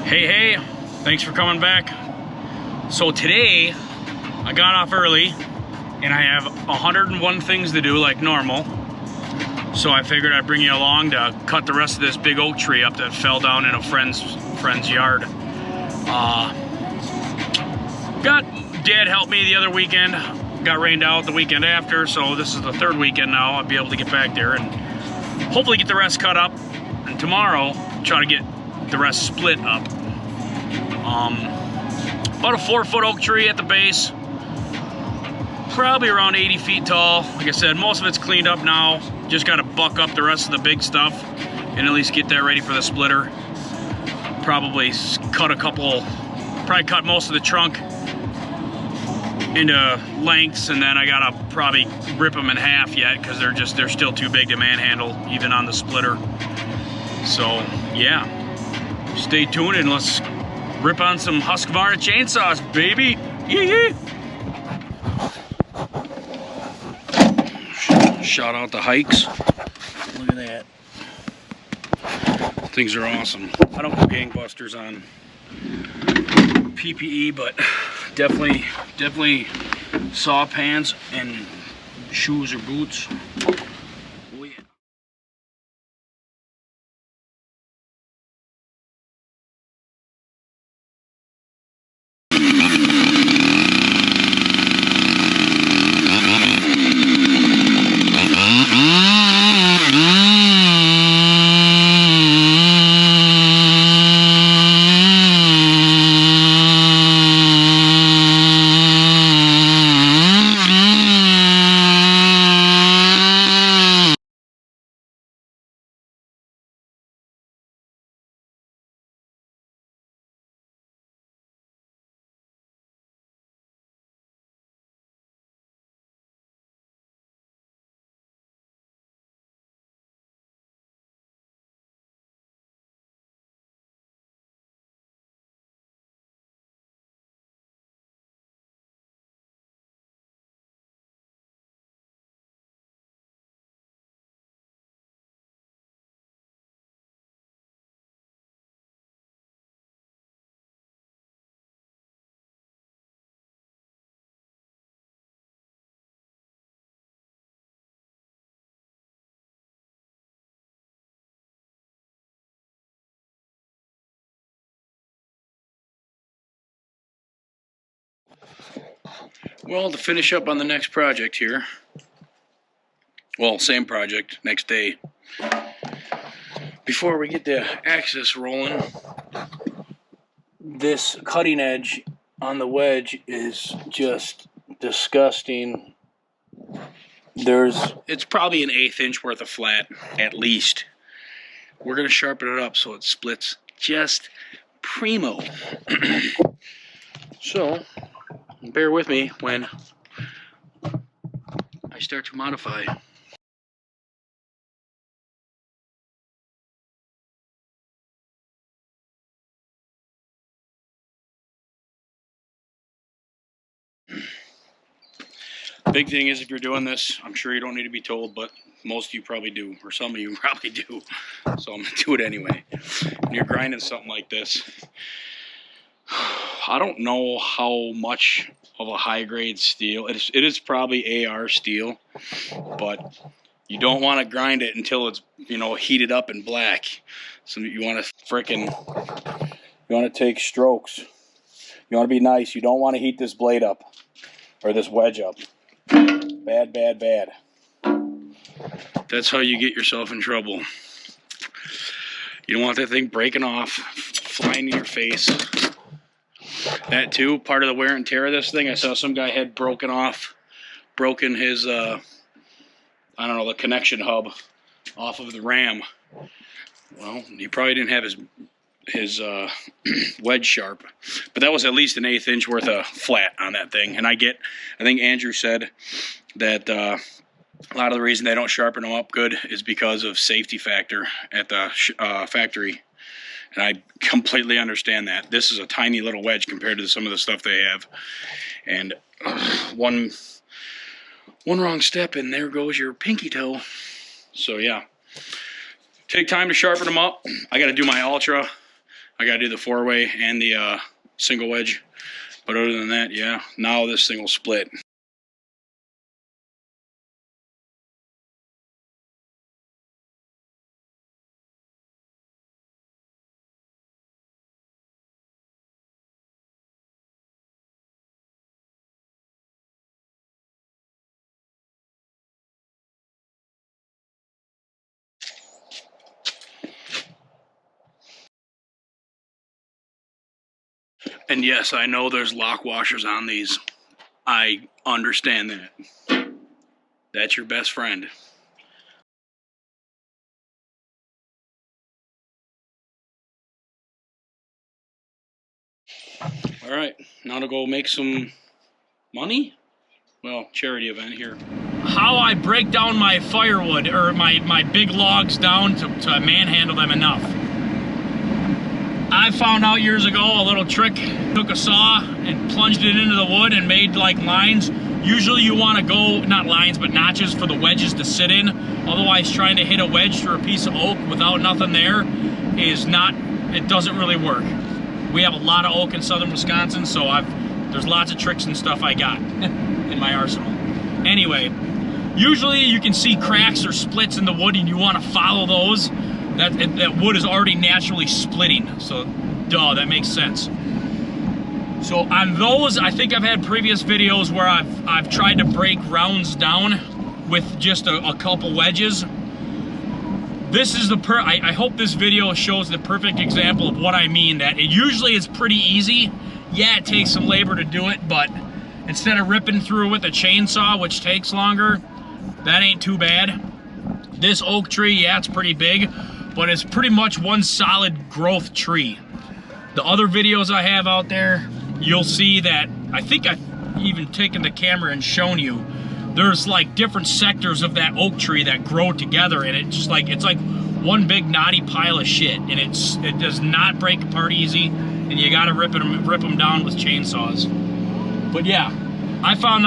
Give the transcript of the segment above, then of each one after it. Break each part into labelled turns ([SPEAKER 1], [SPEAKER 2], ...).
[SPEAKER 1] Hey, thanks for coming back. So today, I got off early, and I have 101 things to do like normal. So I figured I'd bring you along to cut the rest of this big oak tree up that fell down in a friend's yard. Dad helped me the other weekend. Got rained out the weekend after, so this is the third weekend now. I'll be able to get back there and hopefully get the rest cut up. And tomorrow, try to get the rest split up. About a 4-foot oak tree at the base, probably around 80 feet tall. Like I said, most of it's cleaned up now. Just got to buck up the rest of the big stuff and at least get that ready for the splitter. Probably cut most of the trunk into lengths, and then I gotta probably rip them in half yet because they're still too big to manhandle even on the splitter. So yeah, stay tuned and let's rip on some Husqvarna chainsaws, baby. Yee. Shout out the hikes. Look at that. Things are awesome. I don't go gangbusters on PPE, but definitely saw pants and shoes or boots. Oh yeah. Well, to finish up on the next project here, well, same project, next day. Before we get the Axis rolling, this cutting edge on the wedge is just disgusting. It's probably an 1/8 inch worth of flat, at least. We're gonna sharpen it up so it splits just primo. So, bear with me when I start to modify. Big thing is, if you're doing this, I'm sure you don't need to be told, but most of you probably do, or some of you probably do. So I'm gonna do it anyway. When you're grinding something like this, I don't know how much of a high grade steel. It is probably AR steel, but you don't want to grind it until it's, heated up and black. So you want to take strokes. You want to be nice. You don't want to heat this blade up or this wedge up. Bad. That's how you get yourself in trouble. You don't want that thing breaking off, flying in your face. That too, part of the wear and tear of this thing. I saw some guy had broken his, the connection hub off of the ram. Well, he probably didn't have his wedge sharp, but that was at least an 1/8 inch worth of flat on that thing. And I think Andrew said that a lot of the reason they don't sharpen them up good is because of safety factor at the factory. And I completely understand that. This is a tiny little wedge compared to some of the stuff they have. And one wrong step and there goes your pinky toe. So yeah, take time to sharpen them up. I got to do my ultra I gotta do the 4-way and the single wedge. But other than that, yeah, now this thing will split. And yes, I know there's lock washers on these. I understand that. That's your best friend. All right, now to go make some money. Well, charity event here. How I break down my firewood, or my big logs down to manhandle them enough. I found out years ago a little trick. Took a saw and plunged it into the wood and made like lines. Usually you want to go, not lines, but notches for the wedges to sit in. Otherwise, trying to hit a wedge through a piece of oak without nothing there is not, it doesn't really work. We have a lot of oak in southern Wisconsin, so there's lots of tricks and stuff I got in my arsenal. Anyway, usually you can see cracks or splits in the wood and you want to follow those. That wood is already naturally splitting, so duh, that makes sense. So on those, I think I've had previous videos where I've tried to break rounds down with just a couple wedges. This is I hope this video shows the perfect example of what I mean, that it usually is pretty easy. Yeah, it takes some labor to do it, but instead of ripping through with a chainsaw, which takes longer, that ain't too bad. This oak tree, yeah, it's pretty big, but it's pretty much one solid growth tree. The other videos I have out there, you'll see that, I think I've even taken the camera and shown you, there's like different sectors of that oak tree that grow together, and it's like one big knotty pile of shit, and it does not break apart easy, and you gotta rip them down with chainsaws. But yeah, I found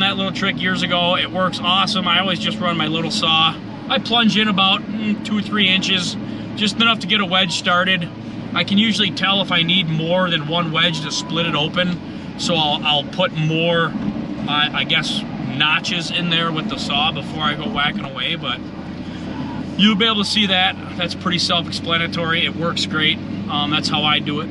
[SPEAKER 1] that little trick years ago. It works awesome. I always just run my little saw. I plunge in about 2 or 3 inches, just enough to get a wedge started. I can usually tell if I need more than one wedge to split it open, so I'll put more, I guess, notches in there with the saw before I go whacking away. But you'll be able to see that. That's pretty self-explanatory. It works great. That's how I do it.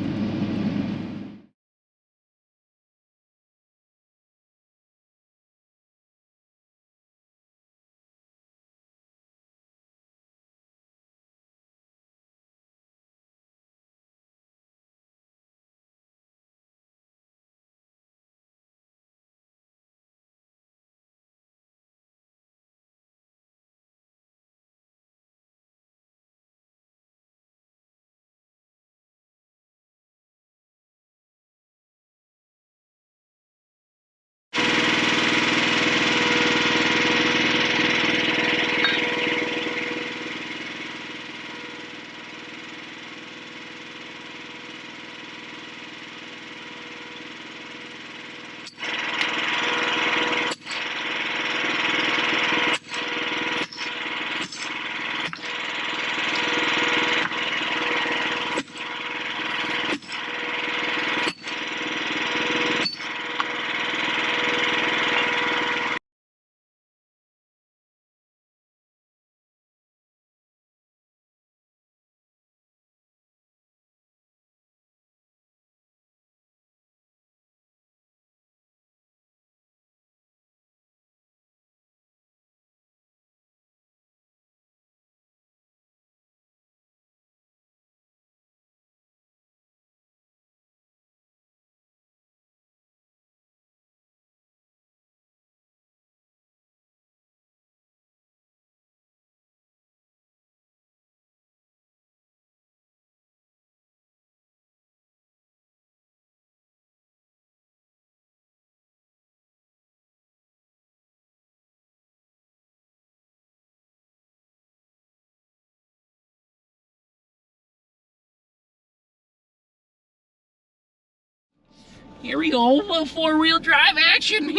[SPEAKER 1] Here we go, a 4-wheel drive action.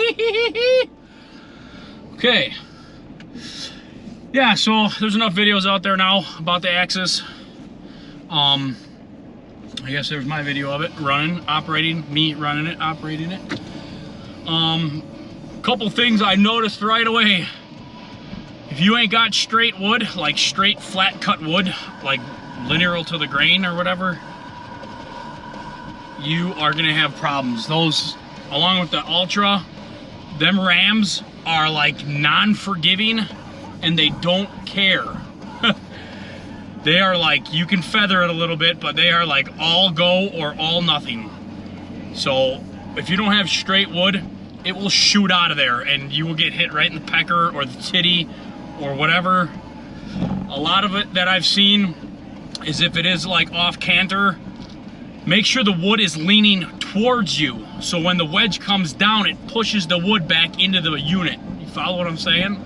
[SPEAKER 1] Okay. Yeah, so there's enough videos out there now about the Axis. I guess there's my video of it running, operating, me running it, operating it. Couple things I noticed right away. If you ain't got straight wood, like straight flat cut wood, like linear to the grain or whatever, you are gonna have problems. Those, along with the Ultra, them rams are like non-forgiving and they don't care. They are like, you can feather it a little bit, but they are like all go or all nothing. So if you don't have straight wood, it will shoot out of there and you will get hit right in the pecker or the titty or whatever. A lot of it that I've seen is if it is like off canter, make sure the wood is leaning towards you. So when the wedge comes down, it pushes the wood back into the unit. You follow what I'm saying?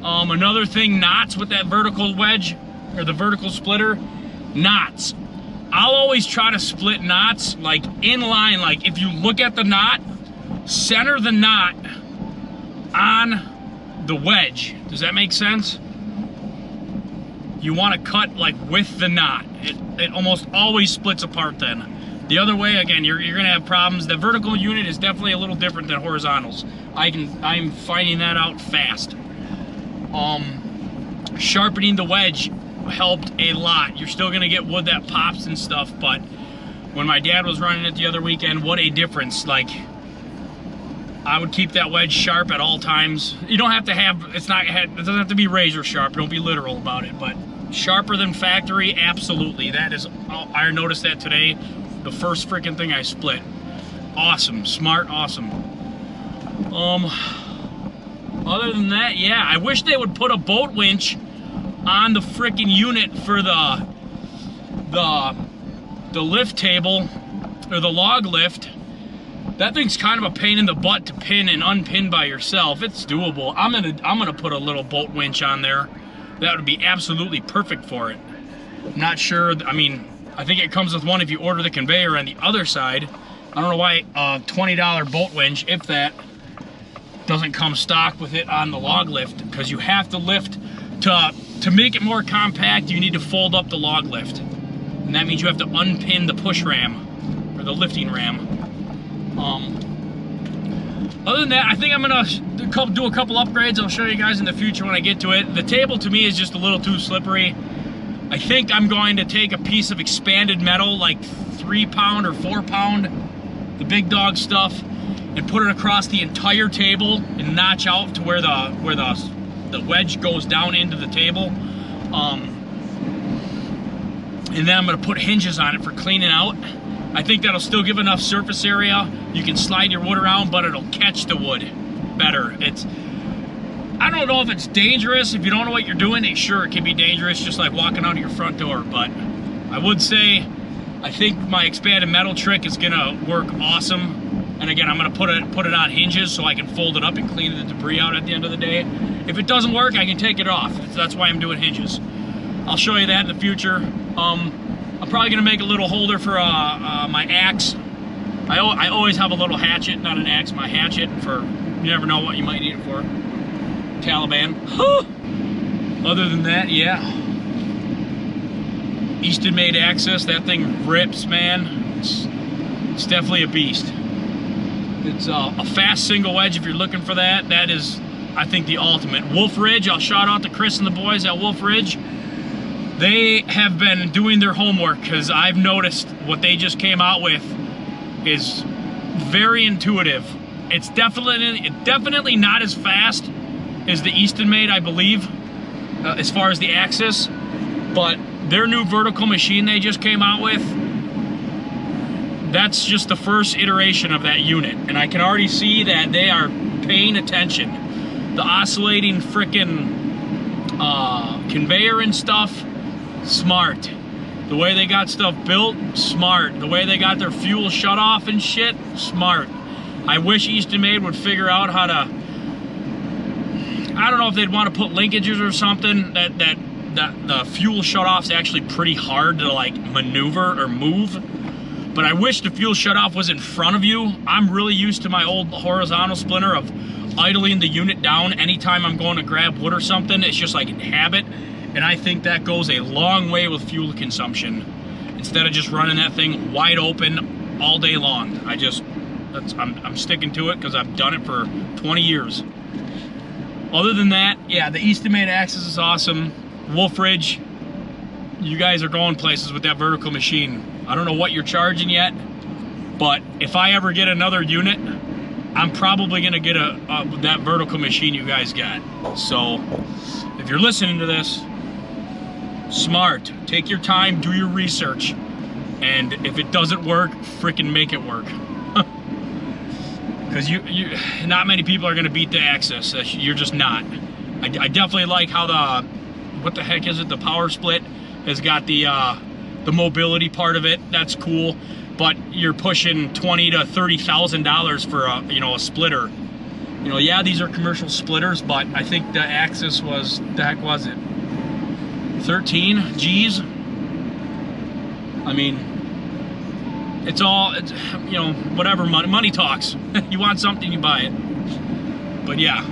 [SPEAKER 1] Another thing, knots with that vertical wedge or the vertical splitter, knots. I'll always try to split knots like in line. Like if you look at the knot, center the knot on the wedge. Does that make sense? You want to cut like with the knot. It almost always splits apart then. The other way, again, you're gonna have problems. The vertical unit is definitely a little different than horizontals. I'm finding that out fast. Sharpening the wedge helped a lot. You're still gonna get wood that pops and stuff, but when my dad was running it the other weekend, what a difference. Like, I would keep that wedge sharp at all times. You don't have to have, it doesn't have to be razor sharp, don't be literal about it, but sharper than factory, absolutely. That is, I noticed that today, the first freaking thing I split. Awesome, smart, awesome. Other than that, yeah, I wish they would put a boat winch on the freaking unit for the lift table, or the log lift. That thing's kind of a pain in the butt to pin and unpin by yourself. It's doable. I'm gonna put a little boat winch on there. That would be absolutely perfect for it. Not sure, I mean, I think it comes with one if you order the conveyor on the other side. I don't know why a $20 boat winch, if that, doesn't come stock with it on the log lift, because you have to lift, to make it more compact, you need to fold up the log lift. And that means you have to unpin the push ram, or the lifting ram. Other than that, I think I'm gonna do a couple upgrades. I'll show you guys in the future when I get to it. The table to me is just a little too slippery. I think I'm going to take a piece of expanded metal, like 3 pound or 4 pound, the big dog stuff, and put it across the entire table and notch out to where the wedge goes down into the table. And then I'm gonna put hinges on it for cleaning out. I think that'll still give enough surface area. You can slide your wood around, but it'll catch the wood better. I don't know if it's dangerous. If you don't know what you're doing, sure, it can be dangerous, just like walking out of your front door. But I would say, I think my expanded metal trick is gonna work awesome. And again, I'm gonna put it on hinges so I can fold it up and clean the debris out at the end of the day. If it doesn't work, I can take it off. That's why I'm doing hinges. I'll show you that in the future. I'm probably gonna make a little holder for my axe. I always have a little hatchet, not an axe, my hatchet, for you never know what you might need it for. Taliban. Other than that, yeah. EastenMade Axis, that thing rips, man. It's definitely a beast. It's a fast single wedge if you're looking for that. That is, I think, the ultimate. Wolf Ridge, I'll shout out to Chris and the boys at Wolf Ridge. They have been doing their homework, because I've noticed what they just came out with is very intuitive. It's definitely not as fast as the EastenMade, I believe, as far as the Axis, but their new vertical machine they just came out with, that's just the first iteration of that unit, and I can already see that they are paying attention. The oscillating frickin' conveyor and stuff, smart. The way they got stuff built, smart. The way they got their fuel shut off and shit, smart. I wish EastenMade would figure out how to, I don't know if they'd want to put linkages or something, that the fuel shut off's actually pretty hard to like maneuver or move. But I wish the fuel shut off was in front of you. I'm really used to my old horizontal splinter of idling the unit down anytime I'm going to grab wood or something. It's just like a habit. And I think that goes a long way with fuel consumption. instead of just running that thing wide open all day long. I'm sticking to it because I've done it for 20 years. Other than that, yeah, the EastenMade Axis is awesome. Wolfridge, you guys are going places with that vertical machine. I don't know what you're charging yet, but if I ever get another unit, I'm probably gonna get that vertical machine you guys got. So if you're listening to this, smart, take your time, do your research, and if it doesn't work, freaking make it work. Because not many people are gonna beat the Axis. You're just not. I definitely like how what the heck is it? The power split has got the mobility part of it. That's cool. But you're pushing $20,000 to $30,000 for a splitter. Yeah, these are commercial splitters, but I think the Axis was, the heck was it? 13 G's. I mean, it's whatever, money talks. You want something, you buy it. But yeah,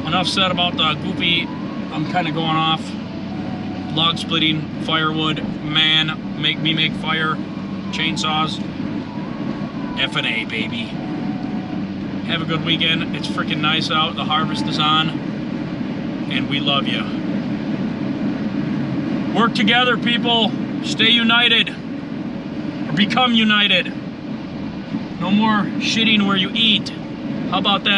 [SPEAKER 1] enough said about the goopy. I'm kind of going off. Log splitting, firewood, man, make fire, chainsaws, F&A, baby. Have a good weekend. It's freaking nice out. The harvest is on, and we love you. Work together, people. Stay united, or become united. No more shitting where you eat. How about that?